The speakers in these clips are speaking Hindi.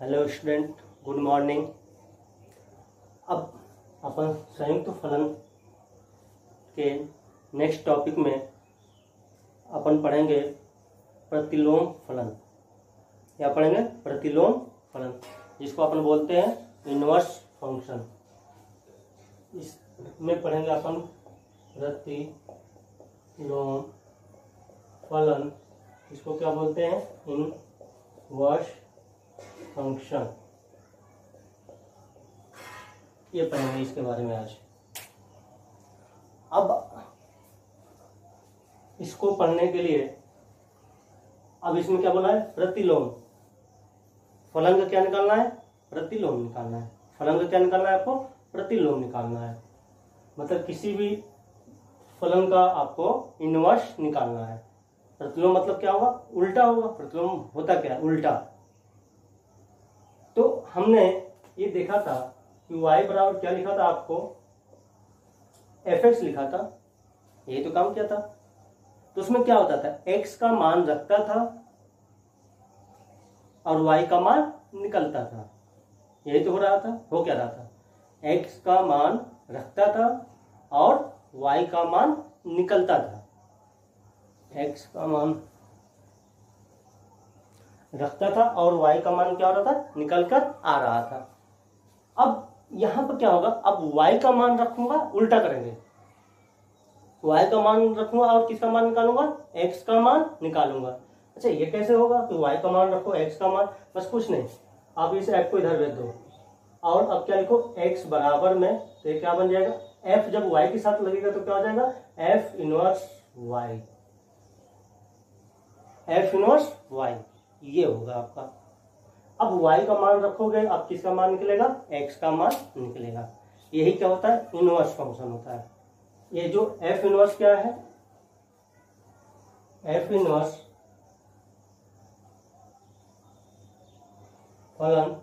Hello student, good morning. अब अपन संयुक्त फलन के नेक्स्ट टॉपिक में अपन पढ़ेंगे प्रतिलोम फलन, या पढ़ेंगे प्रतिलोम फलन, जिसको अपन बोलते हैं इनवर्स फंक्शन। इसमें पढ़ेंगे अपन प्रतिलोम फलन, इसको क्या बोलते हैं, इनवर्स फंक्शन। ये पढ़ेंगे इसके बारे में आज। अब इसको पढ़ने के लिए अब इसमें क्या बोला है, प्रतिलोम फलन का क्या निकालना है, प्रतिलोम निकालना है। फलन का क्या निकालना है आपको, प्रतिलोम निकालना है। मतलब किसी भी फलन का आपको इनवर्स निकालना है। प्रतिलोम मतलब क्या होगा, उल्टा होगा। प्रतिलोम होता क्या है, उल्टा। तो हमने ये देखा था कि y बराबर क्या लिखा था, आपको fx लिखा था, यही तो काम किया था। तो उसमें क्या होता था, x का मान रखता था और y का मान निकलता था। यही तो हो रहा था। हो क्या रहा था, x का मान रखता था और y का मान निकलता था। x का मान रखता था और y का मान क्या हो रहा था, निकल कर आ रहा था। अब यहां पर क्या होगा, अब y का मान रखूंगा, उल्टा करेंगे। y का मान रखूंगा और किसका मान निकालूंगा, x का मान निकालूंगा। अच्छा, ये कैसे होगा कि y का मान रखो, x का मान, बस कुछ नहीं, आप इस f को इधर भेज दो और अब क्या लिखो, x बराबर में, तो ये क्या बन जाएगा, f जब y के साथ लगेगा तो क्या हो जाएगा, f inverse y, f inverse y, ये होगा आपका। अब y का मान रखोगे, अब किसका मान निकलेगा, x का मान निकलेगा। यही क्या होता है, इनवर्स फंक्शन होता है। ये जो f इनवर्स क्या है, f इनवर्स फलन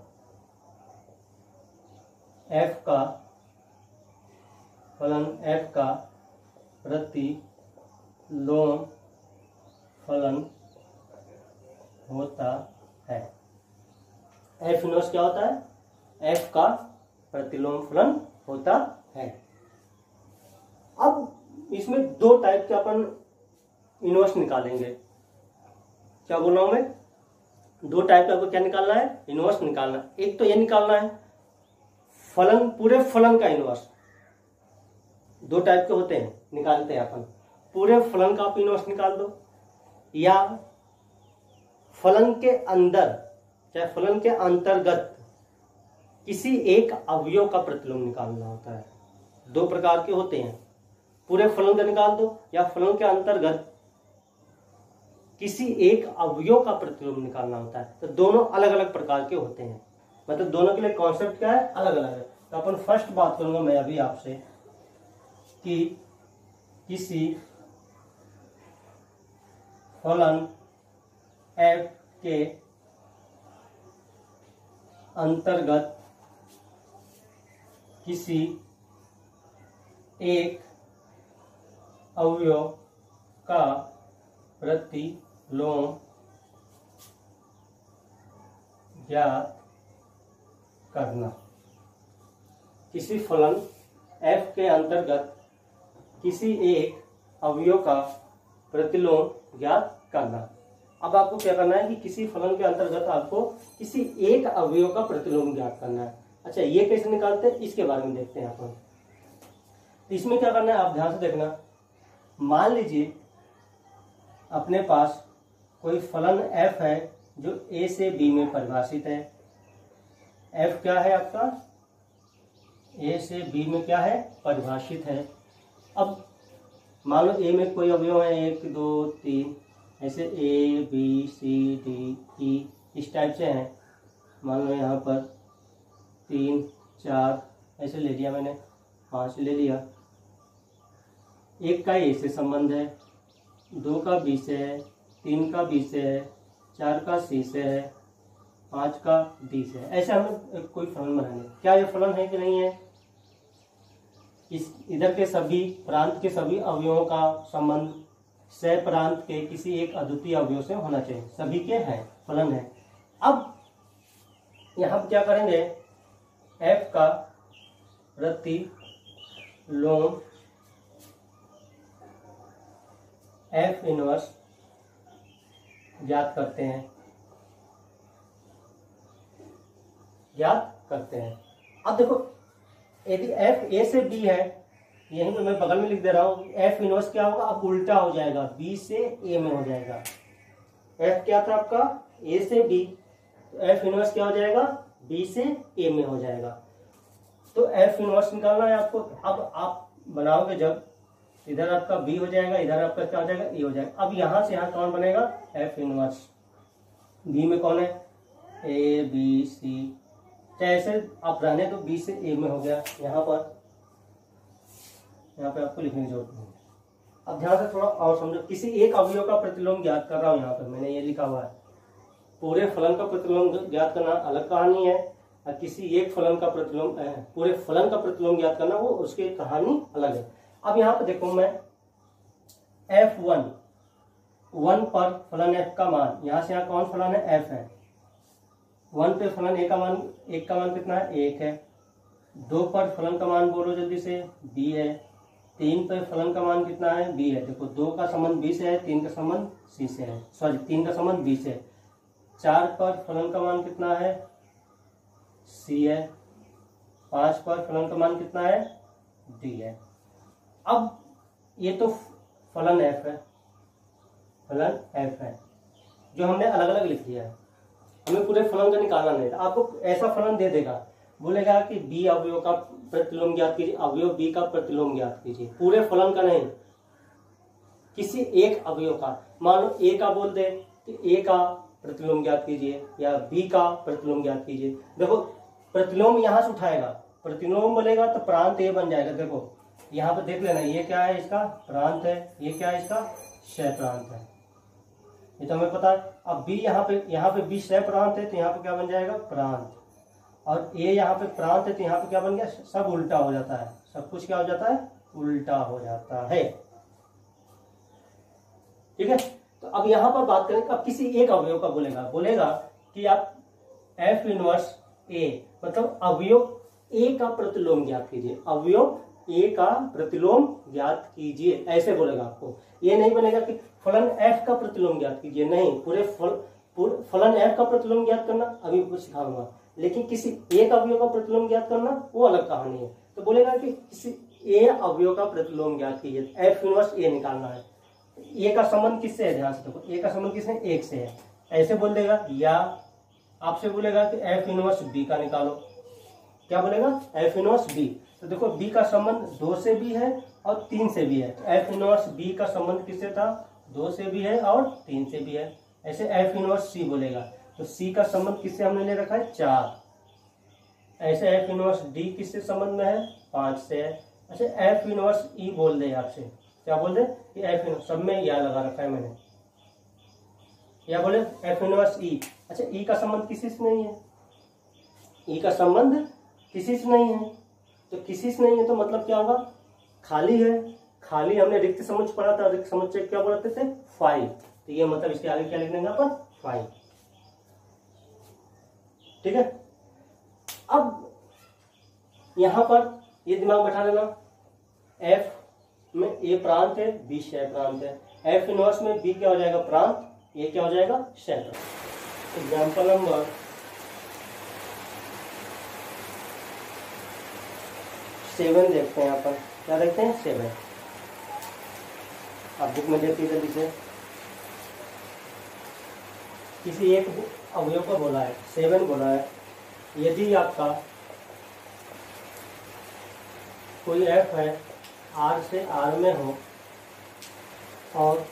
f का प्रतिलोम फलन होता है। f इनवर्स क्या होता है, f का प्रतिलोम फलन होता है। अब इसमें दो टाइप के अपन इनवर्स निकालेंगे। क्या बोल रहा हूं मैं, दो टाइप का आपको क्या निकालना है, इनवर्स निकालना। एक तो ये निकालना है फलन, पूरे फलन का इनवर्स। दो टाइप के होते हैं, निकालते हैं अपन। पूरे फलन का आप इनवर्स निकाल दो, या फलन के अंदर चाहे फलन के अंतर्गत किसी एक अवयव का प्रतिलोम निकालना होता है। दो प्रकार के होते हैं, पूरे फलन का निकाल दो या फलन के अंतर्गत किसी एक अवयव का प्रतिलोम निकालना होता है। तो दोनों अलग अलग प्रकार के होते हैं, मतलब दोनों के लिए कॉन्सेप्ट क्या है, अलग अलग है। तो अपन फर्स्ट बात करूंगा मैं अभी आपसे कि किसी फलन f के अंतर्गत किसी एक अवयव का प्रतिलोम ज्ञात करना। किसी फलन f के अंतर्गत किसी एक अवयव का प्रतिलोम ज्ञात करना। अब आपको क्या करना है कि किसी फलन के अंतर्गत आपको किसी एक अवयव का प्रतिलोम ज्ञात करना है। अच्छा, ये कैसे निकालते हैं, इसके बारे में देखते हैं अपन। तो इसमें क्या करना है, आप ध्यान से देखना। मान लीजिए अपने पास कोई फलन f है जो a से b में परिभाषित है। f क्या है आपका, a से b में क्या है, परिभाषित है। अब मान लो a में कोई अवयव है 1 2 3, ऐसे a b c d e इस टाइप से हैं। मान लो यहाँ पर 3 4 ऐसे ले लिया मैंने, 5 ले लिया। एक का a से संबंध है, 2 का b से है, 3 का b से है, 4 का c से है, 5 का d से है। ऐसे हमें कोई फलन बनाएंगे। क्या ये फलन है कि नहीं है, इस इधर के सभी प्रांत के सभी अवयवों का संबंध सह प्रांत के किसी एक अद्वितीय अवयव से होना चाहिए। सभी के हैं, फलन है। अब यहाँ पे क्या करेंगे, एफ का प्रतिलोम एफ इनवर्स ज्ञात करते हैं, अब देखो यदि एफ ए से बी है, यहीं पे मैं बगल में लिख दे रहा हूं, एफ इनवर्स क्या होगा, अब उल्टा हो जाएगा, बी से ए में हो जाएगा। एफ क्या था आपका, ए से बी, तो एफ इनवर्स क्या हो जाएगा, बी से ए में हो जाएगा। तो एफ इनवर्स निकालना है आपको। अब आप बनाओगे जब, इधर आपका बी हो जाएगा, इधर आपका क्या हो जाएगा, ए हो जाएगा। अब यहां से यहां कौन बनेगा, एफ इनवर्स। बी में कौन है, ए बी सी, चाहे ऐसे आप रहने तो बी से ए में हो गया। यहाँ पे आपको लिखने की जरूरत नहीं। अब ध्यान से थोड़ा और समझो, किसी एक अवयव का प्रतिलोम ज्ञात कर रहा हूं, यहाँ पर मैंने ये लिखा हुआ है। पूरे फलन का प्रतिलोम ज्ञात करना अलग कहानी है, और किसी एक फलन का प्रतिलोम, पूरे फलन का प्रतिलोम ज्ञात करना, वो उसकी कहानी अलग है। अब यहाँ पे देखो, मैं F1 पर फलन f का मान, यहां से यहाँ कौन फलन है, f है। 1 पे फलन एक का मान कितना है, 1 है। 2 पर फलन का मान बोलो जल्दी से, b है। 3 पे फलन का मान कितना है, b है। देखो 2 का संबंध b से है, 3 का संबंध c से है, सॉरी 3 का संबंध b से है। 4 पर फलन का मान कितना है, c है। 5 पर फलन का मान कितना है, d है। अब ये तो फलन f है, जो हमने अलग अलग लिख दिया है। हमें पूरे फलन का निकालना नहीं था। आपको ऐसा फलन दे देगा, बोलेगा कि बी अवयव का प्रतिलोम ज्ञात कीजिए, अवयव बी का प्रतिलोम ज्ञात कीजिए, पूरे फलन का नहीं, किसी एक अवयव का। मान लो ए का बोल दे कि ए का प्रतिलोम ज्ञात कीजिए, या बी का प्रतिलोम ज्ञात कीजिए। देखो प्रतिलोम यहां से उठाएगा, प्रतिलोम बोलेगा तो प्रांत ए बन जाएगा। देखो यहाँ पे देख लेना, ये क्या है, इसका प्रांत है, ये क्या है, इसका क्षय प्रांत है, ये तो हमें पता है। अब बी यहाँ पे बी क्षय प्रांत है, तो यहाँ पे क्या बन जाएगा, प्रांत। और ए यहाँ पे प्रांत है, तो यहाँ पे क्या बन गया, सब उल्टा हो जाता है, सब कुछ क्या हो जाता है, उल्टा हो जाता है। ठीक है, तो अब यहाँ पर बात करें, अब किसी एक अवयव का बोलेगा कि आप एफ इनवर्स ए, मतलब अवयव ए का प्रतिलोम ज्ञात कीजिए, अवयव ए का प्रतिलोम ज्ञात कीजिए, ऐसे बोलेगा आपको। ये नहीं बनेगा कि फलन एफ का प्रतिलोम ज्ञात कीजिए, नहीं, पूरे फलन एफ का प्रतिलोम ज्ञात करना अभी कुछ सिखाऊंगा, लेकिन किसी एक अवयव का प्रतिलोम ज्ञात करना वो अलग कहानी है। तो बोलेगा कि किसी ए अवयव का प्रतिलोम ज्ञात कीजिए, एफ इनवर्स ए निकालना है। ए का संबंध किससे है, ध्यान से देखो, ए का संबंध किससे, एक से है, ऐसे बोल देगा। या आपसे बोलेगा कि एफ इनवर्स बी का निकालो, क्या बोलेगा, एफ इनवर्स बी। तो देखो बी का संबंध 2 से भी है और 3 से भी है, तो एफ इनवर्स बी का संबंध किससे था, 2 से भी है और 3 से भी है। ऐसे एफ इनवर्स सी बोलेगा, तो सी का संबंध किससे हमने ले रखा है, 4। ऐसे एफ इनवर्स डी किससे संबंध में है, 5 से है। अच्छा एफ इनवर्स ई बोल दे, आपसे क्या बोल दे कि एफ इनवर्स, सब में या लगा रखा है मैंने, या बोले एफ इनवर्स ई। अच्छा ई का संबंध किसी से नहीं है, ई का संबंध किसी से नहीं है, तो किसी से नहीं है तो मतलब क्या होगा, खाली है। खाली हमने रिक्त समुच्चय पढ़ा था, रिक्त समुच्चय क्या बोलते थे, 5, तो ये मतलब इसके आगे क्या लिख देंगे अपन, 5। ठीक है, अब यहां पर ये दिमाग बैठा लेना, एफ में ए प्रांत है, बी क्षय प्रांत है। एफ इनवर्स में बी क्या हो जाएगा, प्रांत, ये क्या हो जाएगा, क्षय प्रांत। एग्जाम्पल नंबर 7 देखते हैं। यहाँ पर क्या देखते हैं, 7। आप बुक में देखिए जल्दी से। किसी एक अवयव को बोला है, 7 बोला है, यदि आपका कोई एफ है, आर से आर में हो, और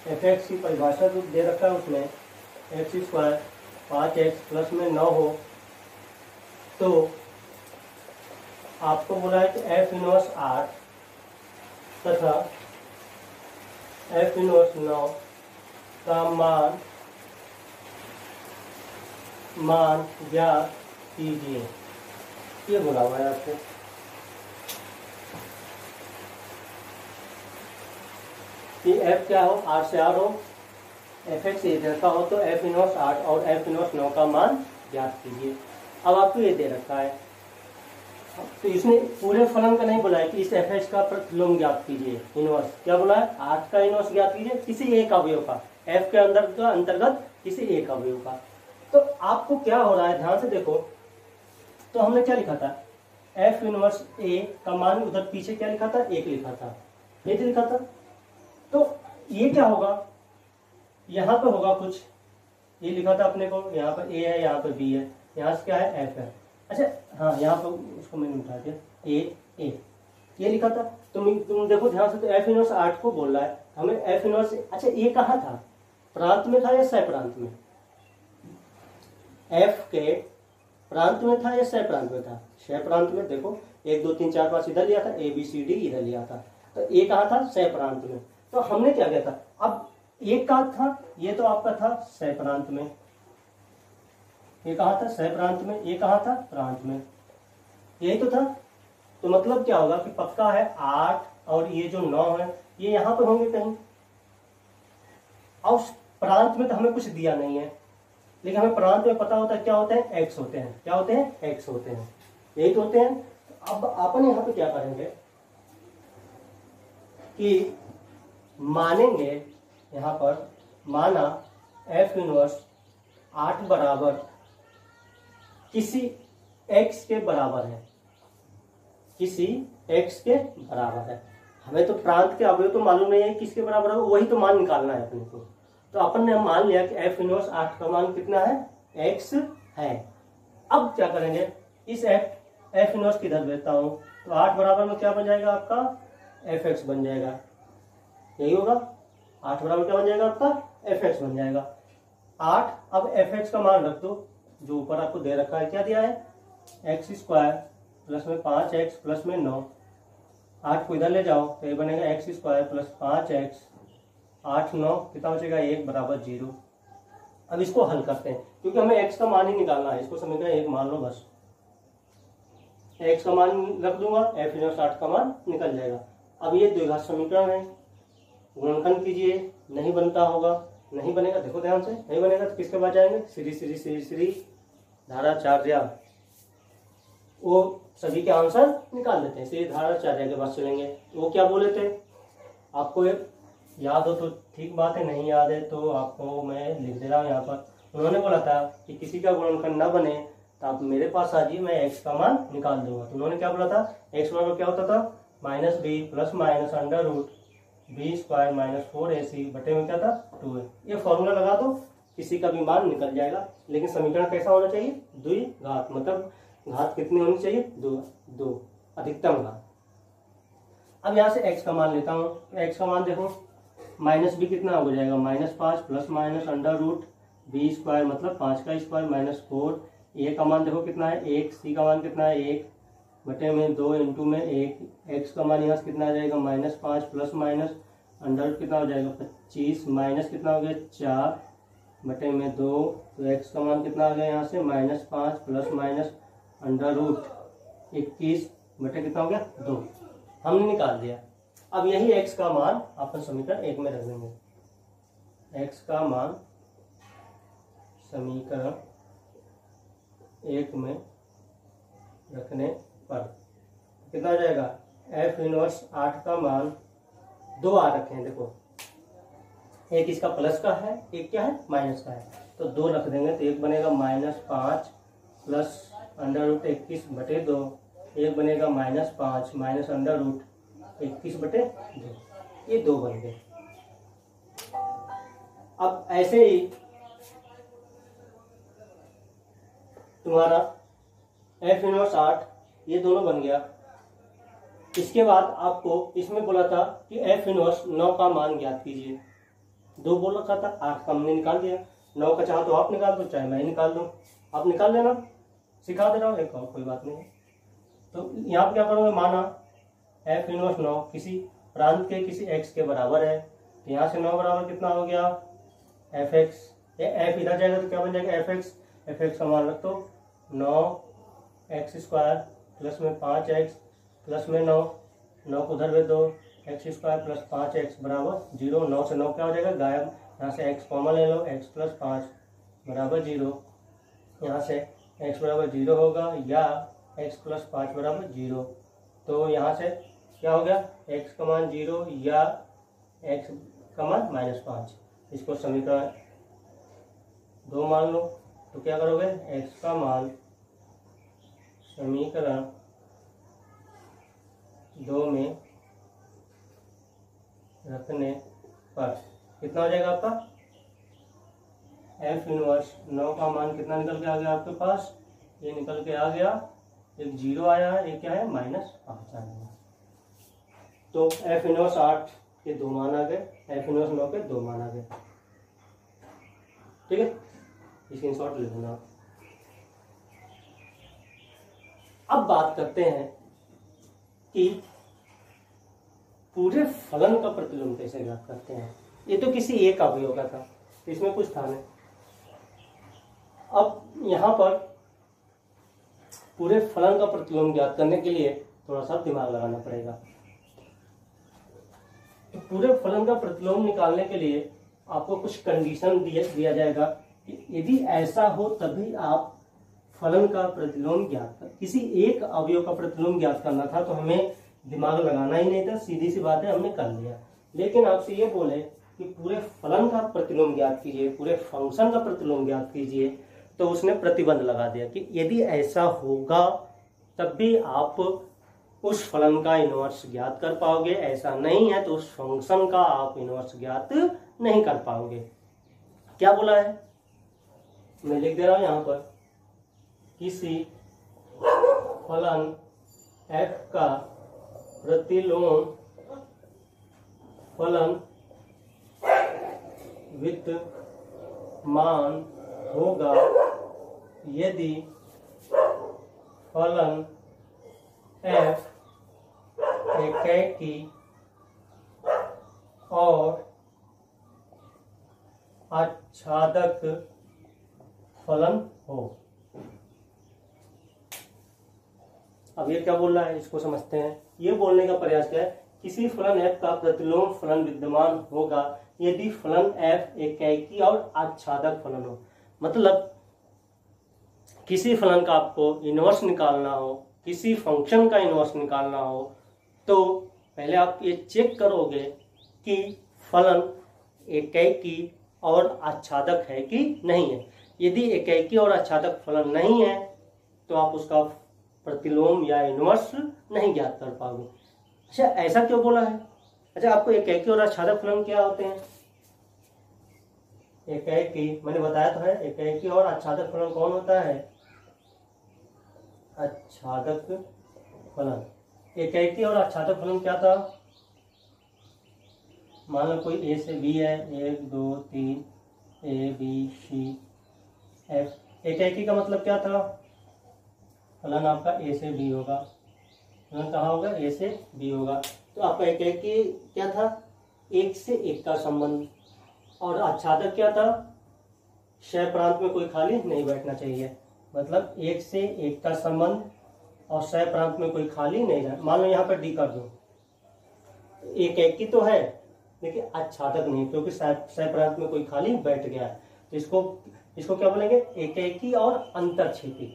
एफ एक्स की परिभाषा जो दे रखा है उसमें एक्स स्क्वायर 5x प्लस में 9 हो, तो आपको बोला है कि एफ इनवर्स 8 तथा एफ इनवर्स 9 का मान ज्ञात कीजिए, ये बोला हुआ है आपसे। कि एफ क्या हो, आर से आर हो, एफ एक्स इधर का हो, तो एफ इनवर्स 8 और एफ इनवर्स 9 का मान ज्ञात कीजिए। अब आपको ये दे रखा है, तो इसने पूरे फलन का नहीं बोला है कि इस एफ एच का प्रतिलोम ज्ञात कीजिए, इनवर्स क्या बोला है, 8 का इनवर्स ज्ञात कीजिए किसी एक अवयव का, एफ के अंतर्गत किसी एक अवयव का। तो आपको क्या हो रहा है, ध्यान से देखो, तो हमने क्या लिखा था, एफ इनवर्स ए का मान उधर पीछे क्या लिखा था, 1 लिखा था, 1 लिखा था। तो ये क्या होगा, यहाँ पे होगा कुछ, ये लिखा था अपने को, यहाँ पर ए है, यहाँ पर बी है, यहाँ से क्या है, एफ है। अच्छा हाँ, यहाँ पर उसको मैंने उठा दिया, ए ये लिखा था। तुम देखो ध्यान से, तो एफ इनवर्स 8 को बोल रहा है हमें, एफ इनवर्स, अच्छा ये कहाँ था, प्रांत में था या सह प्रांत में, एफ के प्रांत में था या सह प्रांत में था, सह प्रांत में। देखो 1 2 3 4 5 इधर लिया था, ए बी सी डी इधर लिया था, तो ए कहाँ था, सह प्रांत में। तो हमने क्या किया था, अब एक कहाँ था, ये तो आपका था सह प्रांत में, ये कहाँ था, सह प्रांत में, ये कहाँ था, प्रांत में, यही तो था। तो मतलब क्या होगा कि पक्का है 8 और ये जो 9 है ये यहाँ पे होंगे कहीं, और प्रांत में तो हमें कुछ दिया नहीं है, लेकिन हमें प्रांत में पता होता है क्या होते हैं, एक्स होते हैं, क्या होते हैं, एक्स होते हैं, यही तो होते हैं। अब अपन यहाँ पे क्या करेंगे कि मानेंगे, यहाँ पर माना एफ इनवर्स 8 बराबर किसी x के बराबर है, किसी x के बराबर है। हमें तो प्रांत के अवयव तो मालूम नहीं है किसके बराबर है, वही तो मान निकालना है अपने को। तो अपन ने मान लिया कि एफ इनवर्स 8 का मान कितना है, x है। अब क्या करेंगे, इस एफ इनवर्स किधर देता हूं, तो 8 बराबर में क्या बन जाएगा आपका, एफ एक्स बन जाएगा, यही होगा, 8 बराबर क्या बन जाएगा आपका, एफ एक्स बन जाएगा। 8, अब एफ एक्स का मान रख दो, जो ऊपर आपको दे रखा है, क्या दिया है, एक्स स्क्वायर प्लस में 5x प्लस में 9, 8 को इधर ले जाओ तो ये बनेगा एक्स स्क्वायर प्लस 5x, 8 9 कितना बचेगा, 1 बराबर 0। अब इसको हल करते हैं, क्योंकि हमें x का मान ही निकालना है, इसको समीकरण 1 मान लो बस, x का मान रख दूंगा, एफ इनवर्स 8 का मान निकल जाएगा। अब ये द्विघात समीकरण है, गुणनखंड कीजिए, नहीं बनता होगा, नहीं बनेगा, देखो ध्यान से, नहीं बनेगा तो किसके पास जाएंगे, श्री धाराचार्य, वो सभी के आंसर निकाल देते हैं, श्री धाराचार्य के पास चलेंगे। वो क्या बोले थे, आपको याद हो तो ठीक बात है, नहीं याद है तो आपको मैं लिख दे रहा हूँ यहाँ पर। उन्होंने बोला था कि किसी का गुणनखंड न बने तो आप मेरे पास आ जाइए, मैं x का मान निकाल दूंगा। तो उन्होंने क्या बोला था, x बराबर क्या होता था, -b plus minus under root B square minus 4ac बटे में क्या था, 2a। ये फॉर्मूला लगा दो, किसी का भी मान निकल जाएगा। लेकिन समीकरण कैसा होना चाहिए, द्विघात, मतलब घात कितनी होनी चाहिए, 2 अधिकतम घात। अब यहाँ से x का मान लेता हूँ, x का मान देखो, -b कितना हो जाएगा, -5 plus minus under root B square मतलब 5 का स्क्वायर माइनस 4, a का मान देखो कितना है 1, c का मान कितना है 1 बटे में 2 इंटू में 1, x का मान यहाँ से कितना आ जाएगा, -5 प्लस माइनस अंडर रूट कितना हो जाएगा 25, माइनस कितना हो गया 4 बटे में 2, तो x का मान कितना आ गया यहाँ से, -5 प्लस माइनस अंडर रूट 21 बटे कितना हो गया 2, हमने निकाल दिया। अब यही x का मान अपन समीकरण 1 में रख देंगे, x का मान समीकरण 1 में रखने पर कितना हो जाएगा, एफ इनवर्स 8 का मान 2 आ रखे हैं, देखो एक इसका प्लस का है, एक क्या है माइनस का है, तो 2 रख देंगे तो एक बनेगा -5 प्लस अंडर रूट 21 बटे 2, एक बनेगा -5 माइनस अंडर रूट 21 बटे 2, ये 2 बन गए। अब ऐसे ही तुम्हारा एफ इनवर्स 8 ये दोनों बन गया। इसके बाद आपको इसमें बोला था कि एफ इनवर्स 9 का मान ज्ञात कीजिए, 2 बोल रखा था, 8 का हमने निकाल दिया, 9 का चाहे तो आप निकाल दो चाहे मैं निकाल दूं, आप निकाल लेना, सिखा दे रहा हूँ, एक और कोई बात नहीं है। तो यहाँ पे क्या करोगे, माना एफ इनवर्स 9 किसी प्रांत के किसी x के बराबर है, तो यहाँ से 9 बराबर कितना हो गया, एफ एक्स, एफ इधर जाएगा तो क्या बन जाएगा एफ एक्स का मान रख दो 9x स्क्वायर प्लस में 5x प्लस में 9 को उधर भेज दो, x स्क्वायर प्लस 5x बराबर 0, 9 से 9 क्या हो जाएगा गायब, यहाँ से x कॉमन ले लो, x प्लस 5 बराबर 0। यहाँ से x बराबर 0 होगा या x प्लस 5 बराबर 0। तो यहाँ से क्या हो गया, x का मान 0 या x का मान -5। इसको समीकरण 2 मान लो। तो क्या करोगे, x का मान समीकरण 2 में रखने पर कितना हो जाएगा आपका, f इनवर्स 9 का मान कितना निकल के आ गया आपके पास, ये निकल के आ गया, एक 0 आया है, एक क्या है -5 आ गया। तो f इनवर्स 8 के 2 मान आ गए, f इनवर्स 9 के 2 मान आ गए। ठीक है, स्क्रीनशॉट ले लेना। अब बात करते हैं कि पूरे फलन का प्रतिलोम कैसे ज्ञात करते हैं। ये तो किसी एक अवयव का था, इसमें कुछ था नहीं। अब यहाँ पर पूरे फलन का प्रतिलोम ज्ञात करने के लिए थोड़ा सा दिमाग लगाना पड़ेगा। तो पूरे फलन का प्रतिलोम निकालने के लिए आपको कुछ कंडीशन दिया जाएगा कि यदि ऐसा हो तभी आप फलन का प्रतिलोम ज्ञात कर। किसी एक अवयव का प्रतिलोम ज्ञात करना था तो हमें दिमाग लगाना ही नहीं था, सीधी सी बात है, हमने कर लिया। लेकिन आपसे ये बोले कि पूरे फलन का प्रतिलोम ज्ञात कीजिए, पूरे फंक्शन का प्रतिलोम ज्ञात कीजिए, तो उसने प्रतिबंध लगा दिया कि यदि ऐसा होगा तब भी आप उस फलन का इनवर्स ज्ञात कर पाओगे, ऐसा नहीं है तो उस फंक्शन का आप इनवर्स ज्ञात नहीं कर पाओगे। क्या बोला है, मैं लिख दे रहा हूं यहां पर, किसी फलन f का प्रतिलोम फलन विद्यमान होगा यदि फलन f एकैकी और आच्छादक फलन हो। अब ये क्या बोल रहा है, इसको समझते हैं। ये बोलने का प्रयास क्या है, किसी फलन f का प्रतिलोम फलन विद्यमान होगा यदि फलन f एकैकी और आच्छादक फलन हो। मतलब किसी फलन का आपको इनवर्स निकालना हो, किसी फंक्शन का इनवर्स निकालना हो, तो पहले आप ये चेक करोगे कि फलन एकैकी और आच्छादक है कि नहीं है। यदि एकैकी और आच्छादक फलन नहीं है तो आप उसका प्रतिलोम या इनवर्स नहीं ज्ञात कर पाओगे। अच्छा, ऐसा क्यों बोला है? अच्छा, आपको एकैकी और आच्छादक फलन क्या होते हैं? एकैकी मैंने बताया तो है, एकैकी और आच्छादक फलन कौन होता है? आच्छादक फलन। एकैकी और आच्छादक फलन क्या था? मान लो कोई ए से बी है, 1 2 3 ए बी सी एफ। एकैकी का मतलब क्या था? फलन आपका ए से बी होगा। फलन कहाँ होगा? ए से बी होगा। तो आपका एकैकी क्या था? एक से एक का संबंध। और आच्छादक क्या था? क्षय प्रांत में कोई खाली नहीं बैठना चाहिए। मतलब एक से एक का संबंध और क्षय प्रांत में कोई खाली नहीं रहे। मान लो यहाँ पर डी कर दो, एकैकी तो है लेकिन आच्छादक नहीं, क्योंकि क्षय प्रांत में कोई खाली बैठ गया। तो इसको क्या बोलेंगे? एकैकी और अंतरक्षेपी।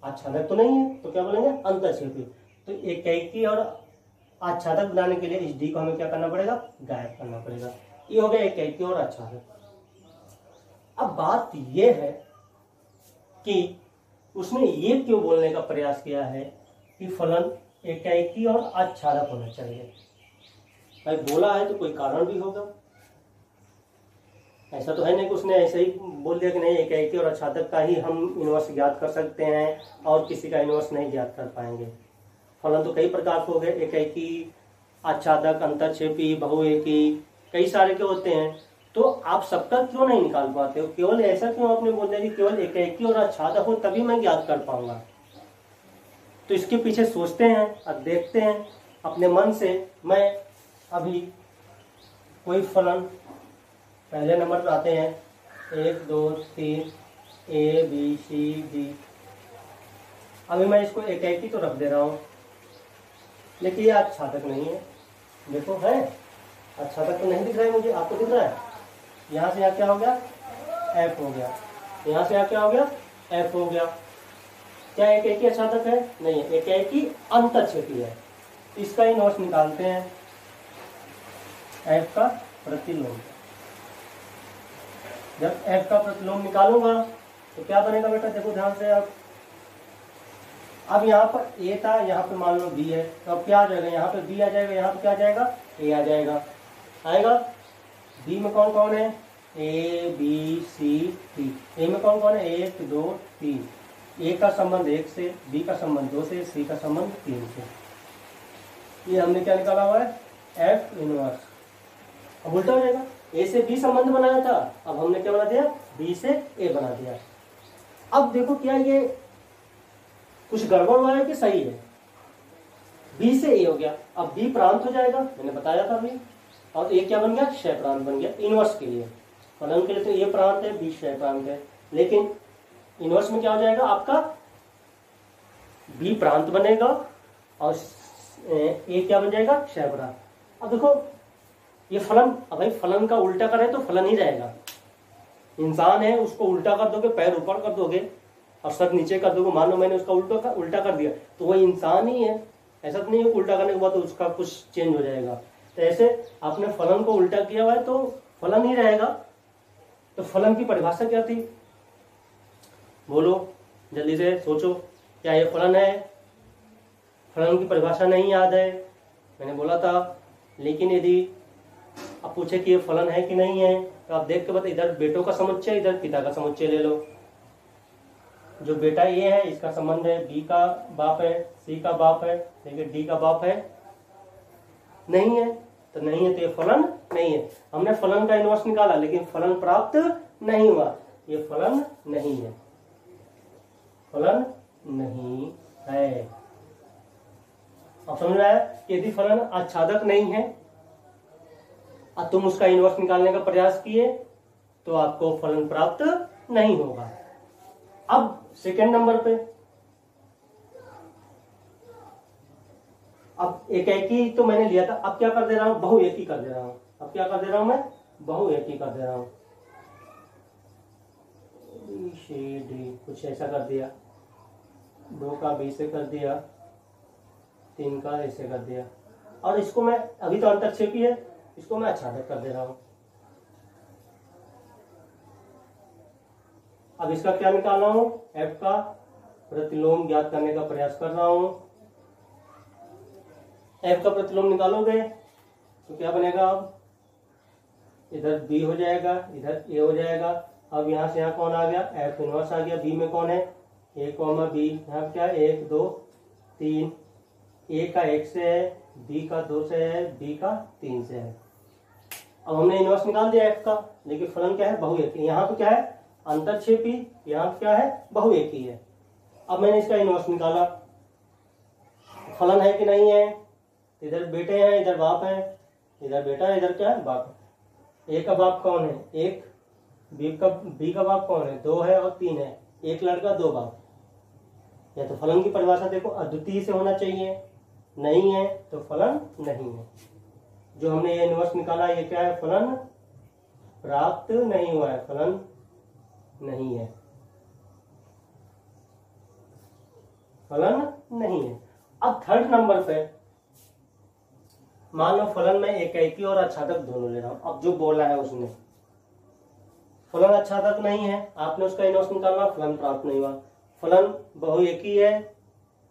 आच्छादक तो नहीं है तो क्या बोलेंगे? अंतरक्षेपी। तो एकैकी और आच्छादक बनाने के लिए इस डी को हमें क्या करना पड़ेगा? गायब करना पड़ेगा। ये हो गया एकैकी और आच्छादक। अब बात ये है कि उसने ये क्यों बोलने का प्रयास किया है कि फलन एकैकी और आच्छादक होना चाहिए। भाई बोला है तो कोई कारण भी होगा। ऐसा तो है नहीं कि उसने ऐसे ही बोल दिया कि नहीं एकैकी और आच्छादक का ही हम इनवर्स ज्ञात कर सकते हैं और किसी का इनवर्स नहीं ज्ञात कर पाएंगे। फलन तो कई प्रकार के हो गए, एकैकी, आच्छादक, अंतरक्षेपी, बहुएकी, कई सारे के होते हैं। तो आप सबका क्यों नहीं निकाल पाते हो? केवल ऐसा क्यों आपने बोल दिया कि केवल एकैकी और आच्छादक हो तभी मैं ज्ञात कर पाऊंगा? तो इसके पीछे सोचते हैं और देखते हैं अपने मन से। मैं अभी कोई फलन पहले नंबर पर आते हैं, 1 2 3 ए बी सी डी। अभी मैं इसको एकैकी तो रख दे रहा हूँ लेकिन ये आच्छादक नहीं है। देखो है आच्छादक तो नहीं दिख रहा है मुझे, आपको दिख रहा है? यहाँ से यहाँ क्या हो गया? एफ हो गया। यहाँ से यहाँ क्या हो गया? एफ हो गया। क्या एक एक ही आच्छादक है? नहीं है, एक एक ही अंतःक्षेपी है। इसका इनवर्स निकालते हैं, एफ का प्रतिलोम। जब एफ का प्रतिलोम निकालूंगा तो क्या बनेगा बेटा, देखो ध्यान से आप। अब यहाँ पर ए था, यहाँ पे मान लो बी है, तो अब क्या आ जाएगा, यहाँ पे बी आ जाएगा, यहाँ पे क्या आ जाएगा, ए आ जाएगा। आएगा। बी में कौन कौन है, ए बी सी डी। ए में कौन कौन है, 1 2 3। ए का संबंध 1 से, बी का संबंध 2 से, सी का संबंध 3 से। ये हमने क्या निकाला हुआ है, एफ इनवर्स। अब उल्टा हो जाएगा, ए से बी संबंध बनाया था, अब हमने क्या बना दिया, बी से ए बना दिया। अब देखो क्या ये कुछ गड़बड़ हुआ है कि सही है, बी से ए हो गया, अब बी प्रांत हो जाएगा, मैंने बताया था अभी, और ए क्या बन गया, क्षय प्रांत बन गया। इनवर्स के लिए, फलन के लिए तो ए प्रांत है, बी क्षय प्रांत है, लेकिन इनवर्स में क्या हो जाएगा आपका, बी प्रांत बनेगा और ए क्या बन जाएगा, क्षय प्रांत। अब देखो ये फलन, अब भाई फलन का उल्टा करें तो फलन ही रहेगा। इंसान है, उसको उल्टा कर दोगे, पैर ऊपर कर दोगे और सर नीचे कर दोगे, मान लो मैंने उसका उल्टा कर दिया तो वह इंसान ही है। ऐसा तो नहीं है उल्टा करने के बाद तो उसका कुछ चेंज हो जाएगा। तो ऐसे आपने फलन को उल्टा किया हुआ है तो फलन ही रहेगा। तो फलन की परिभाषा क्या थी, बोलो जल्दी से सोचो, क्या ये फलन है? फलन की परिभाषा नहीं याद है, मैंने बोला था। लेकिन यदि आप पूछे कि ये फलन है कि नहीं है, तो आप देख के बता, इधर बेटों का समुच्चय, इधर पिता का समुच्चय ले लो। जो बेटा ये है, इसका संबंध है, बी का बाप है, सी का बाप है, लेकिन डी का बाप है नहीं है, तो नहीं है, तो ये फलन नहीं है। हमने फलन का इनवर्स निकाला लेकिन फलन प्राप्त नहीं हुआ, ये फलन नहीं है, फलन नहीं है। अब समझ में आया? यदि फलन आच्छादक नहीं है और तुम उसका इनवर्स निकालने का प्रयास किए तो आपको फलन प्राप्त नहीं होगा। अब सेकेंड नंबर पे, अब एक ही तो मैंने लिया था, अब क्या कर दे रहा हूं, बहु एक ही कर दे रहा हूं। अब क्या कर दे रहा हूं मैं, बहु एक ही कर दे रहा हूं। कुछ ऐसा कर दिया, 2 का बी से कर दिया, 3 का ऐसे कर दिया, और इसको मैं, अभी तो अंतःक्षेपी है, इसको मैं आच्छादक कर दे रहा हूं। अब इसका क्या निकाल रहा हूं, एफ का प्रतिलोम ज्ञात करने का प्रयास कर रहा हूं। एफ का प्रतिलोम निकालोगे तो क्या बनेगा, अब इधर बी हो जाएगा, इधर ए हो जाएगा। अब यहां से यहां कौन आ गया, एफ इनवर्स आ गया। बी में कौन है, ए कॉमा बी, यहाँ क्या 1 2 3, ए का 1 से है, बी का 2 से है, बी का 3 से है। अब हमने इनवर्स निकाल दिया एफ का, लेकिन फलन क्या है, बहुएकी। यहाँ पे क्या है, अंतःक्षेपी, यहाँ पे क्या है, बहुएकी है। अब मैंने इसका इनवर्स निकाला, फलन है कि नहीं है, इधर बेटे हैं, इधर बाप है, इधर बेटा है, इधर क्या है, बाप है। ए का बाप कौन है, 1, बी का बाप कौन है, 2 है और 3 है, 1 लड़का 2 बाप। या तो फलन की परिभाषा देखो अद्वितीय से होना चाहिए, नहीं है तो फलन नहीं है। जो हमने ये इनवर्स निकाला ये क्या है, फलन प्राप्त नहीं हुआ है, फलन नहीं है, फलन नहीं है। अब थर्ड नंबर पे मान लो फलन में एकाएकी और आच्छादक दोनों ले रहा हूं। अब जो बोला है उसने, फलन आच्छादक नहीं है, आपने उसका इनवर्स निकाला, फलन प्राप्त नहीं हुआ। फलन बहुएकी है,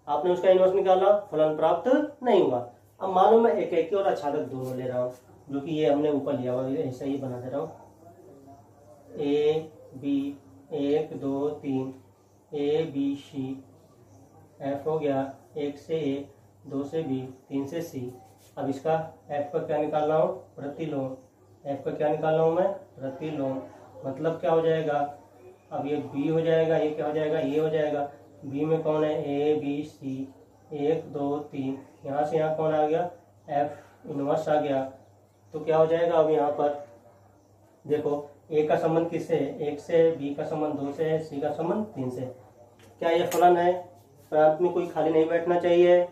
आपने उसका इनवर्स निकाला, फलन प्राप्त नहीं हुआ। अब मान लो मैं एकाएकी और आच्छादक दोनों ले रहा हूं, जो कि ये हमने ऊपर लिया हुआ, ऐसा ही बना दे रहा हूं। A B 1 2 3, A B C, F हो गया 1 से ए, 2 से बी, 3 से सी। अब इसका एफ का क्या निकाल रहा हूं, प्रतिलोम। एफ का क्या निकाल रहा हूं मैं, प्रतिलोम। मतलब क्या हो जाएगा, अब ये बी हो जाएगा, ये क्या हो जाएगा, ये हो जाएगा। बी में कौन है, ए बी सी, 1 2 3, यहाँ से यहाँ कौन आ गया, एफ इनवर्स आ गया। तो क्या हो जाएगा, अब यहाँ पर देखो ए का संबंध किससे है, 1 से, बी का संबंध 2 से है, सी का संबंध 3 से। क्या ये फलन है? प्रांत में कोई खाली नहीं बैठना चाहिए,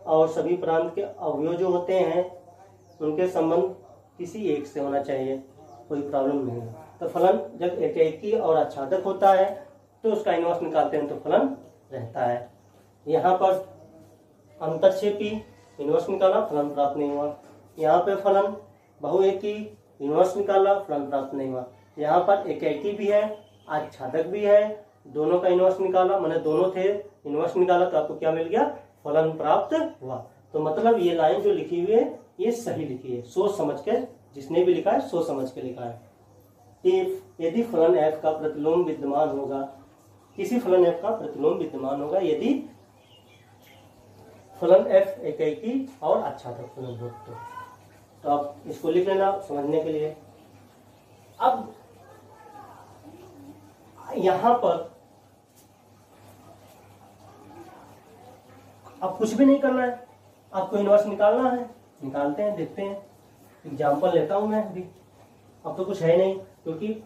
और सभी प्रांत के अवयव जो होते हैं उनके संबंध किसी एक से होना चाहिए, कोई प्रॉब्लम नहीं है। तो फलन जब एकाएकी और आच्छादक होता है तो उसका इनवर्स निकालते हैं तो फलन रहता है। यहाँ पर अंतरक्षेपी इनवर्स निकाला, फलन प्राप्त नहीं हुआ। यहाँ पे फलन बहुएकी इनवर्स निकाला, फलन प्राप्त नहीं हुआ। यहाँ पर एकेकी भी है, आच्छादक भी है, दोनों का इनवर्स निकाला, मैंने दोनों थे, इनवर्स निकाला तो आपको क्या मिल गया, फलन प्राप्त हुआ। तो मतलब ये लाइन जो लिखी हुई है ये सही लिखी है, सोच समझ के, जिसने भी लिखा है सोच समझ के लिखा है। यदि फलन f का प्रतिलोम विद्यमान होगा, किसी फलन f का प्रतिलोम विद्यमान होगा यदि फलन f एकेकी और आच्छादक फलन हो तो आप इसको लिख लेना समझने के लिए। अब यहां पर अब कुछ भी नहीं करना है, आपको इनवर्स निकालना है, निकालते हैं, देखते हैं। एग्जाम्पल लेता हूं मैं अभी, अब तो कुछ है नहीं क्योंकि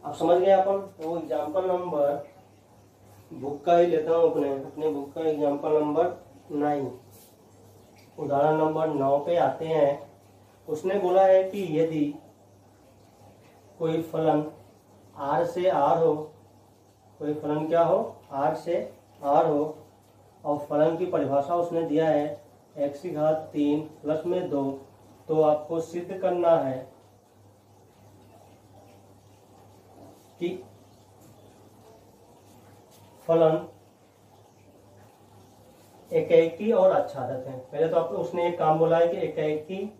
आप समझ गए अपन। वो एग्जाम्पल नंबर बुक का ही लेता हूं, अपने बुक का एग्जाम्पल नंबर 9, उदाहरण नंबर 9 पे आते हैं। उसने बोला है कि यदि कोई फलन r से r हो, कोई फलन क्या हो, r से r हो, और फलन की परिभाषा उसने दिया है x⁻³ प्लस में 2, तो आपको सिद्ध करना है कि फलन एकेकी और आच्छादक है। पहले तो आपको उसने एक काम बोला है कि एकेकी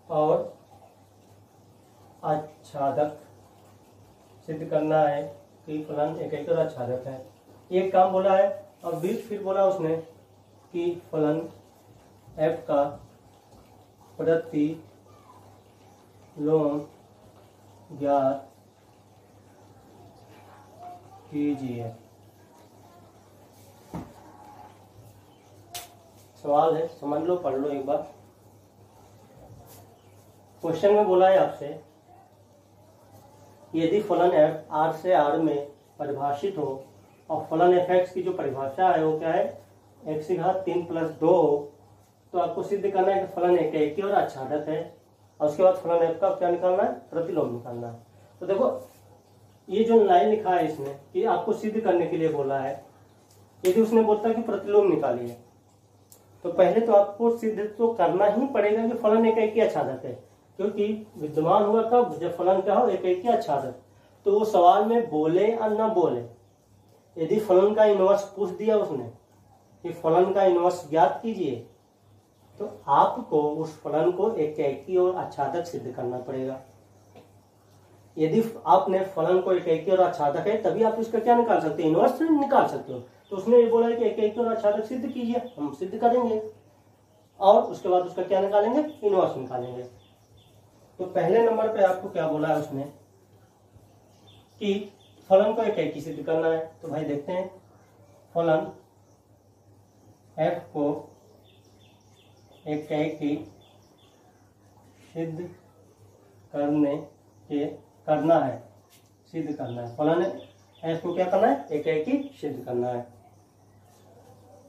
और आच्छादक सिद्ध करना है कि फलन एकेकी और आच्छादक है, एक काम बोला है। और फिर बोला उसने कि फलन f का प्रतिलोम ज्ञात कीजिए। सवाल है, समझ लो, पढ़ लो एक बार। क्वेश्चन में बोला है आपसे यदि फलन f r से r में परिभाषित हो और फलन f(x) की जो परिभाषा है वो क्या है, x⁻³ प्लस 2, तो आपको सिद्ध करना है कि फलन एकेकी और आच्छादक है। और उसके बाद फलन f का क्या निकालना है, प्रतिलोम निकालना है। तो देखो ये जो लाइन लिखा है इसमें कि आपको सिद्ध करने के लिए बोला है। यदि उसने बोलता है कि प्रतिलोम निकालिए, तो पहले तो आपको सिद्ध तो करना ही पड़ेगा कि फलन एकेकी आच्छादक है, क्योंकि विद्यमान हुआ कब, जब फलन क्या हो, एकेकी आच्छादक। तो वो सवाल में बोले या न बोले, यदि फलन का इनवर्स पूछ दिया उसने कि फलन का इनवर्स ज्ञात कीजिए, तो आपको उस फलन को एकेकी और आच्छादक सिद्ध करना पड़ेगा। यदि आपने फलन को एकेकी और आच्छादक है तभी आप इसका क्या निकाल सकते हैं, इनवर्स निकाल सकते हो। तो उसने ये बोला है कि एकेकी और आच्छादक सिद्ध कीजिए, हम सिद्ध करेंगे और उसके बाद उसका क्या निकालेंगे, इनवर्स निकालेंगे। तो पहले नंबर पे आपको क्या बोला है उसने कि फलन को एकेकी सिद्ध करना है। तो भाई देखते हैं, फलन f को एकेकी सिद्ध करना है, सिद्ध करना है। फलन f को क्या करना है, एकेकी सिद्ध करना है।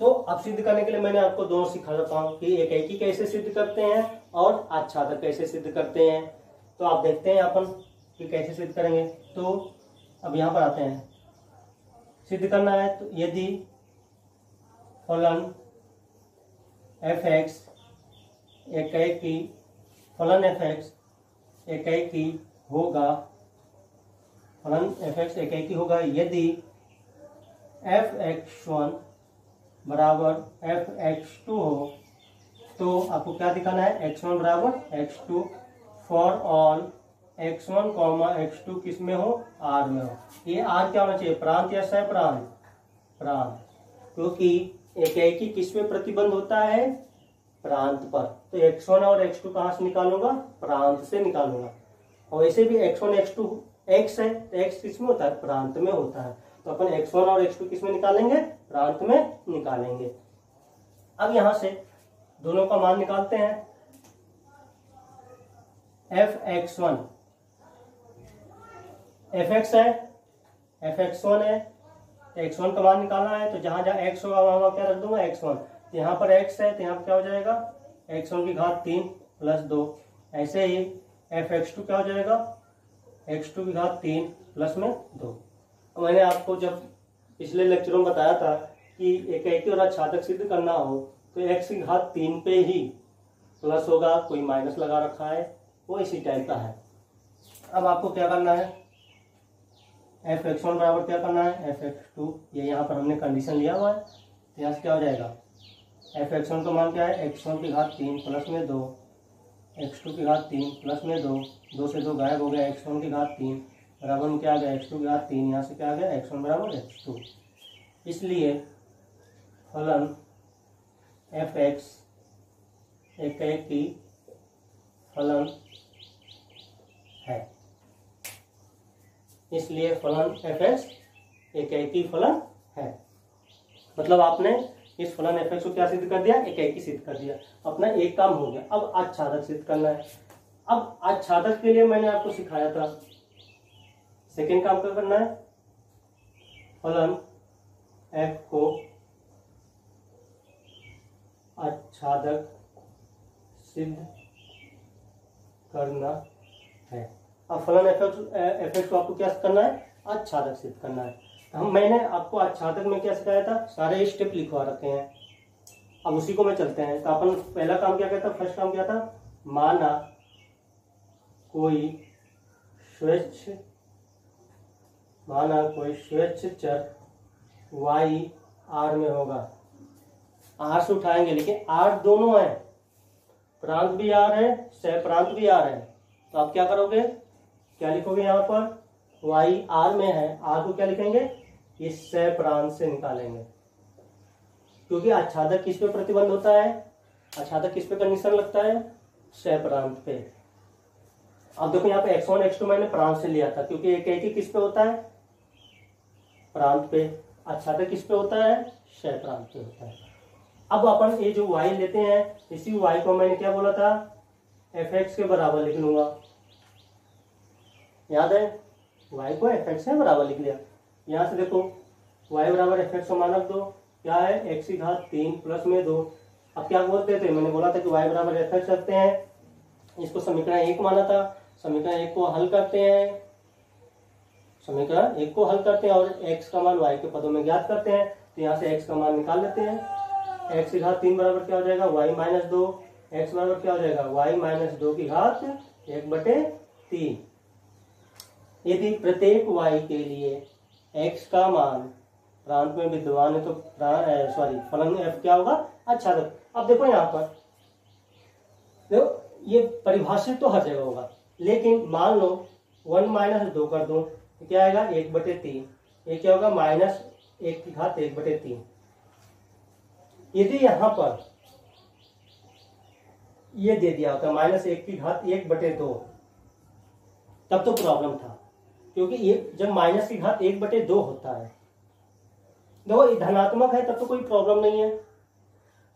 तो अब सिद्ध करने के लिए मैंने आपको दोनों सिखा देता हूं कि एकेकी कैसे सिद्ध करते हैं और आच्छादक कैसे सिद्ध करते हैं। तो आप देखते हैं अपन कि कैसे सिद्ध करेंगे। तो अब यहां पर आते हैं, सिद्ध करना है। तो यदि फलन f(x) एकेकी, फलन f(x) एकेकी होगा, फलन f(x) एकेकी होगा यदि f(x1) बराबर f(x2) हो। तो आपको क्या दिखाना है, x1 बराबर x2 for all x1, x2 किस में हो, r में हो। ये r क्या होना चाहिए, प्रांत या सह-प्रांत, प्रांत, क्योंकि एकेकी किस में प्रतिबंध होता है, प्रांत पर। तो x1 और x2 कहां से निकालूंगा, प्रांत से निकालूंगा। और ऐसे भी x1 x2 x है तो x किस में होता है, प्रांत में होता है। तो अपन x1 और x2 किस में निकालेंगे, प्रांत में निकालेंगे। अब यहां से दोनों का मान निकालते हैं। f(x1) f(x) है, f(x1) है, तो x1 का मान निकालना है। तो जहां जहां x होगा वहां क्या रख दूंगा, x1। यहाँ पर x है तो यहाँ पर क्या हो जाएगा, x1⁻³ प्लस 2। ऐसे ही f(x2) क्या हो जाएगा, x2⁻³ प्लस में 2। मैंने आपको जब पिछले लेक्चरों में बताया था कि एकेकी और आच्छादक सिद्ध करना हो तो x की घात 3 पे ही प्लस होगा, कोई माइनस लगा रखा है, वो इसी टाइप का है। अब आपको क्या करना है, f(x1) बराबर क्या करना है, f(x2), ये यहाँ पर हमने कंडीशन लिया हुआ है। तो यहाँ से क्या हो जाएगा, f(x1) का मान क्या है, x1 की घात 3 प्लस में 2, x2 की घात 3 प्लस में 2, 2 से 2 गायब हो गया, x1 की घात 3 बराबर में क्या आ गया, x2 की घात 3, यहाँ से क्या आ गया, x1 बराबर x2। इसलिए फलन f(x) एकेकी फलन है। इसलिए फलन f(x) एकेकी फलन है। मतलब आपने इस फलन f(x) को क्या सिद्ध कर दिया, एकेकी सिद्ध कर दिया। अपना एक काम हो गया। अब आच्छादक सिद्ध करना है। अब आच्छादक के लिए मैंने आपको सिखाया था, सेकेंड काम क्या करना है, फलन f को आच्छादक सिद्ध करना है। अब फलन f(x) को आपको क्या करना है, आच्छादक सिद्ध करना है। मैंने आपको आच्छादक में क्या सिखाया था, सारे स्टेप लिखवा रखे हैं। अब उसी को में चलते हैं। तो अपन पहला काम क्या कहता, फर्स्ट काम क्या था, माना कोई स्वच्छ चर y r में होगा। r से उठाएंगे, लेकिन r दोनों है, प्रांत भी r है, सह प्रांत भी r है। तो आप क्या करोगे, क्या लिखोगे, यहाँ पर y r में है, r को क्या लिखेंगे, इस सह प्रांत से निकालेंगे। क्योंकि आच्छादक किस पे प्रतिबंध होता है, आच्छादक किस पे कंडीशन लगता है, सह प्रांत पे। अब देखो यहाँ पे x1 x2 मैंने प्रांत से लिया था, क्योंकि एकेकी किस पे होता है, प्रांत पे। आच्छादक किस पे होता है, सह प्रांत पे होता है। अब अपन ये जो y लेते हैं, इसी y को मैंने क्या बोला था, f(x) के बराबर लिख लूंगा। याद है, y को f(x) के बराबर लिख लिया। यहाँ से देखो y बराबर f(x) का मान रख दो, क्या है, x की घात 3 प्लस में 2। अब क्या बोलते थे, मैंने बोला था कि y बराबर f(x) रखते हैं। इसको समीकरण 1 माना था। समीकरण 1 को हल करते हैं, समीकरण 1 को हल करते हैं और x का मान y के पदों में ज्ञात करते हैं। तो यहाँ से x का मान निकाल लेते हैं। x की घात 3 बराबर क्या हो जाएगा, y माइनस 2। x बराबर क्या हो जाएगा, y माइनस 2 की घात 1/3। यदि प्रत्येक y के लिए x का मान प्रांत में विद्यमान है तो फलन f क्या होगा, आच्छादक। अब देखो यहाँ पर देखो, ये परिभाषित तो हर जगह होगा, लेकिन मान लो 1 माइनस 2 कर दो तो क्या आएगा, 1/3। ये क्या होगा, माइनस 1 की घात 1/3। यदि यहाँ पर ये दे दिया होता माइनस 1 की घात 1/2, तब तो प्रॉब्लम था। क्योंकि ये जब माइनस की घात 1/2 होता है, देखो ये धनात्मक है, तब तो कोई प्रॉब्लम नहीं है।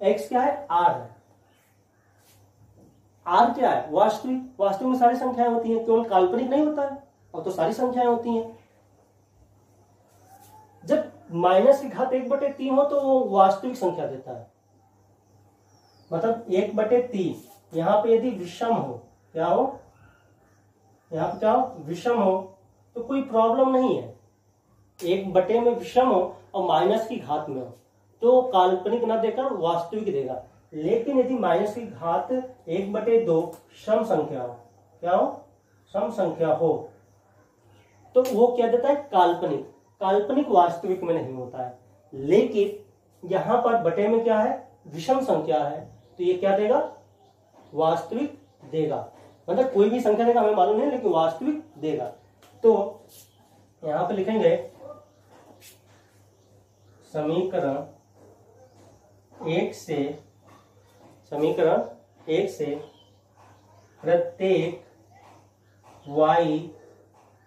x क्या है, r है। r क्या है, वास्तविक में सारी संख्याएं होती हैं, केवल काल्पनिक नहीं होता है, और तो सारी संख्याएं होती हैं। जब माइनस की घात 1/3 हो तो वो वास्तविक संख्या देता है। मतलब 1/3 यहाँ पे यदि विषम हो, क्या हो, यहाँ पे क्या हो, विषम हो, तो कोई प्रॉब्लम नहीं है। 1/, में विषम हो और माइनस की घात में हो तो काल्पनिक ना देकर वास्तविक देगा। लेकिन यदि माइनस की घात 1/2 सम संख्या हो, क्या हो, सम संख्या हो, तो वो क्या देता है, काल्पनिक वास्तविक में नहीं होता है। लेकिन यहां पर बटे में क्या है, विषम संख्या है, तो ये क्या देगा, वास्तविक देगा। मतलब कोई भी संख्या देगा, हमें मालूम नहीं, लेकिन वास्तविक देगा। तो यहां पे लिखेंगे समीकरण 1 से प्रत्येक y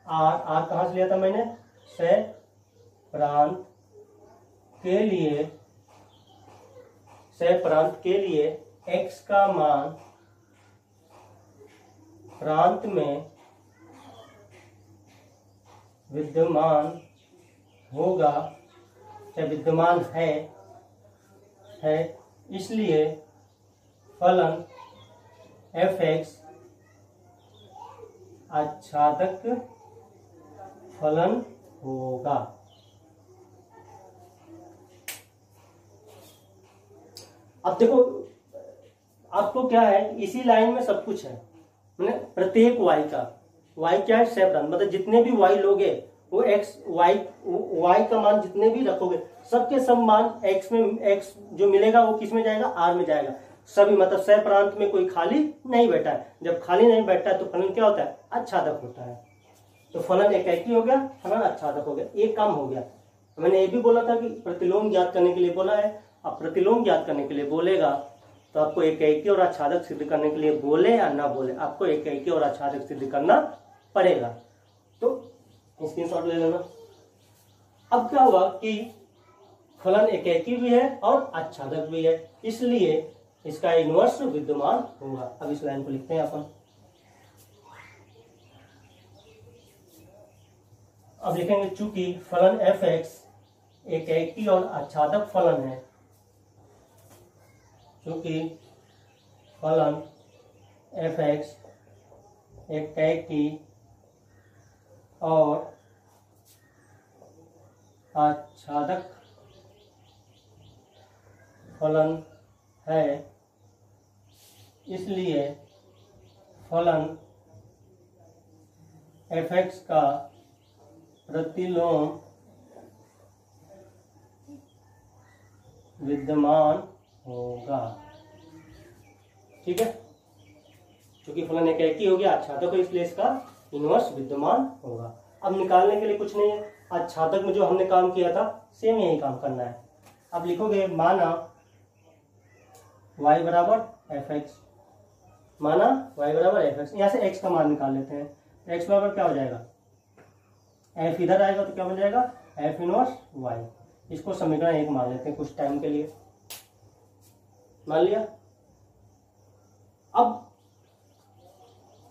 r कहां से लिया था मैंने, सह प्रांत के लिए x का मान प्रांत में विद्यमान होगा या विद्यमान है, इसलिए फलन f(x) आच्छादक फलन होगा। अब देखो आपको क्या है, इसी लाइन में सब कुछ है, मैंने प्रत्येक y का, y क्या है सेपरेट, मतलब जितने भी y लोगे वो x y का मान जितने भी रखोगे सबके सब मान x में, x जो मिलेगा वो किस में जाएगा, r में जाएगा सभी, मतलब सह प्रांत में कोई खाली नहीं बैठा है। जब खाली नहीं बैठा है तो फलन क्या होता है, आच्छादक होता है। तो फलन एकाकी हो गया, फलन आच्छादक हो गया, एक काम हो गया। मैंने ये भी बोला था कि प्रतिलोम ज्ञात करने के लिए बोला है। अब प्रतिलोम ज्ञात करने के लिए बोलेगा तो आपको एकाकी और आच्छादक सिद्ध करने के लिए बोले या ना बोले, आपको एकाकी और आच्छादक सिद्ध करना पड़ेगा। तो स्क्रीनशॉट ले लेना। अब क्या हुआ कि फलन एकाकी भी है और आच्छादक भी है, इसलिए इसका इनवर्स विद्यमान होगा। अब इस लाइन को लिखते हैं अपन। अब लिखेंगे चूंकि फलन f(x) एकाकी और आच्छादक फलन है, चूंकि फलन f(x) एकाकी और आच्छादक फलन है, इसलिए फलन f(x) का प्रतिलोम विद्यमान होगा। ठीक है, क्योंकि फलन एकाकी हो गया आच्छादक हो, इसलिए इसका इनवर्स विद्यमान होगा। अब निकालने के लिए कुछ नहीं है, आच्छादक में जो हमने काम किया था सेम यही काम करना है। अब लिखोगे माना y बराबर f(x), माना y बराबर f(x), यहाँ से x का मान निकाल लेते हैं। x बराबर क्या हो जाएगा, f इधर आएगा तो क्या बन जाएगा, f इनवर्स y। इसको समीकरण 1 मान लेते हैं कुछ टाइम के लिए, मान लिया। अब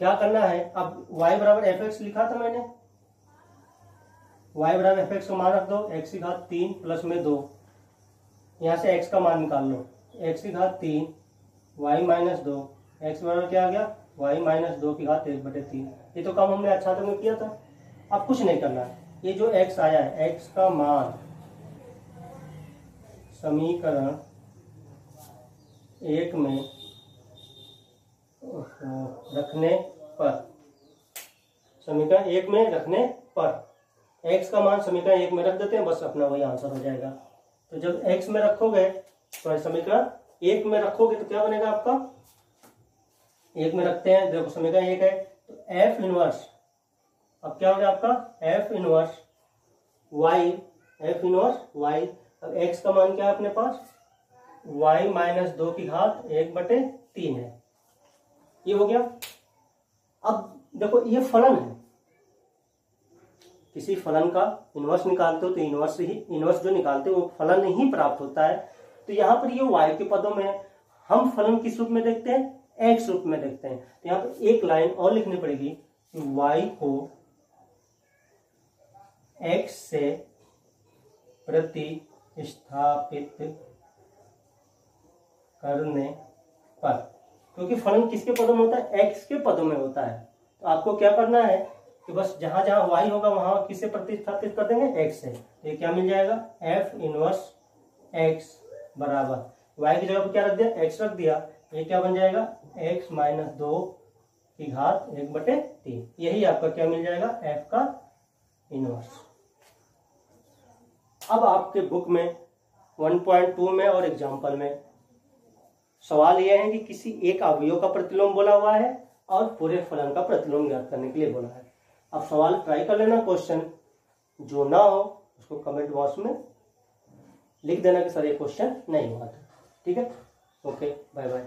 क्या करना है, अब y बराबर f(x) लिखा था मैंने, y बराबर f(x) का मान रख दो, x की घात 3 प्लस में 2, यहाँ से x का मान निकाल लो, x की घात 3 y माइनस 2, x बराबर क्या आ गया, y माइनस 2 की घात 1/3। ये तो काम हमने आच्छादक में किया था। अब कुछ नहीं करना है, ये जो x आया है x का मान समीकरण 1 में रखने पर, समीकरण 1 में रखने पर x का मान समीकरण 1 में रख देते हैं, बस अपना वही आंसर हो जाएगा। तो जब x में रखोगे तो समीकरण 1 में रखोगे तो क्या बनेगा आपका, 1 में रखते हैं, देखो समीकरण 1 है तो f इनवर्स, अब क्या हो गया आपका f inverse y, f inverse y। अब x का मान क्या है अपने पास, y माइनस 2 की घात 1/3 है, ये हो गया। अब देखो ये फलन है, किसी फलन का इनवर्स निकालते हो तो इनवर्स जो निकालते हो वो फलन ही प्राप्त होता है। तो यहाँ पर ये y के पदों में है, हम फलन किस रूप में देखते हैं, x रूप में देखते हैं। तो यहाँ पर एक लाइन और लिखनी पड़ेगी कि y को x से प्रतिस्थापित करने पर, क्योंकि फलन किसके पदों में होता है, x के पदों में होता है। तो आपको क्या करना है कि बस जहां जहां y होगा वहां किससे प्रतिस्थापित कर देंगे, x से। तो ये क्या मिल जाएगा, f इनवर्स x बराबर y की जगह पर क्या रख दिया, x रख दिया, ये क्या बन जाएगा, x माइनस 2 की घात 1/3। यही आपका क्या मिल जाएगा, f का इनवर्स। अब आपके बुक में 1.2 में और एग्जाम्पल में सवाल यह है कि किसी एक अवयव का प्रतिलोम बोला हुआ है और पूरे फलन का प्रतिलोम ज्ञात करने के लिए बोला है। अब सवाल ट्राई कर लेना, क्वेश्चन जो ना हो उसको कमेंट बॉक्स में लिख देना कि सर ये क्वेश्चन नहीं हुआ था। ठीक है, ओके, बाय बाय।